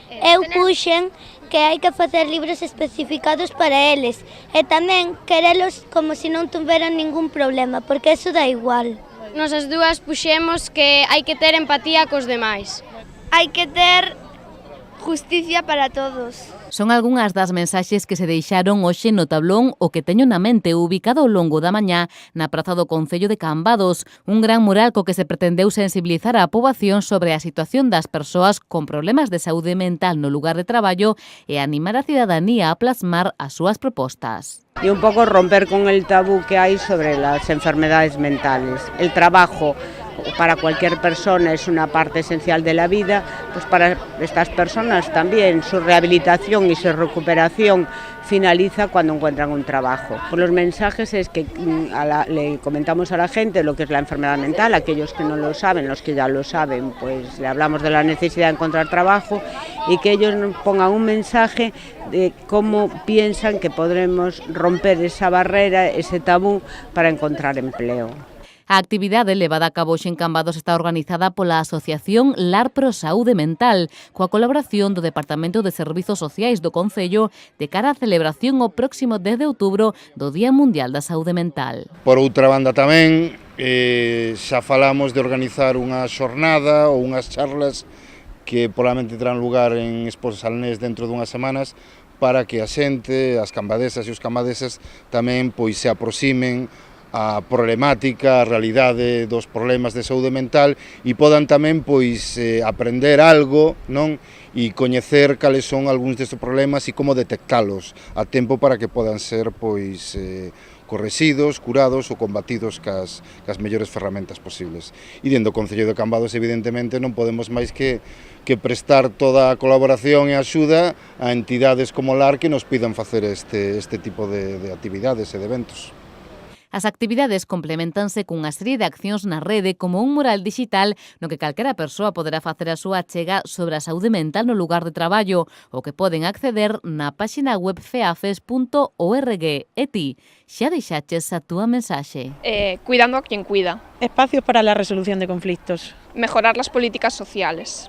Eu puxen que hai que facer libros especificados para eles e tamén querelos como se non tuveran ningún problema, porque eso dá igual. Nos as dúas puxemos que hai que ter empatía cos demais. Hai que ter justicia para todos. Son algunhas das mensaxes que se deixaron hoxe no tablón o que teño na mente ubicado ao longo da mañá na praza do Concello de Cambados, un gran mural co que se pretendeu sensibilizar a poboación sobre a situación das persoas con problemas de saúde mental no lugar de traballo e animar a cidadanía a plasmar as súas propostas. Y un poco romper con el tabú que hay sobre las enfermedades mentales. El trabajo para cualquier persona es una parte esencial de la vida, pues para estas personas también su rehabilitación y su recuperación finaliza cuando encuentran un trabajo. Pues los mensajes es que le comentamos a la gente lo que es la enfermedad mental, aquellos que no lo saben, los que ya lo saben, pues le hablamos de la necesidad de encontrar trabajo y que ellos nos pongan un mensaje de cómo piensan que podremos romper esa barrera, ese tabú para encontrar empleo. A actividade levada a cabo hoxe en Cambados está organizada pola Asociación Lar Pro Saúde Mental, coa colaboración do Departamento de Servizos Sociais do Concello de cara á celebración o próximo 10 de outubro do Día Mundial da Saúde Mental. Por outra banda tamén, xa falamos de organizar unha xornada ou unhas charlas que probablemente terán lugar en Expo Salnés dentro dunhas semanas para que a xente, as cambadesas e os cambadeses tamén pois se aproximen a problemática, a realidade dos problemas de saúde mental e podan tamén pois aprender algo, non? E coñecer cales son algúns destes problemas e como detectalos a tempo para que podan ser pois correxidos, curados ou combatidos cas mellores ferramentas posibles. E dentro do Concello de Cambados, evidentemente, non podemos máis que prestar toda a colaboración e axuda a entidades como LAR que nos pidan facer este tipo de actividades e de eventos. As actividades complementanse cunha serie de accións na rede como un mural digital no que calquera persoa poderá facer a súa achega sobre a saúde mental no lugar de traballo, o que poden acceder na páxina web feafes.org. E ti, xa deixaches a túa mensaxe? Cuidando a quien cuida. Espacios para la resolución de conflictos. Mejorar las políticas sociales.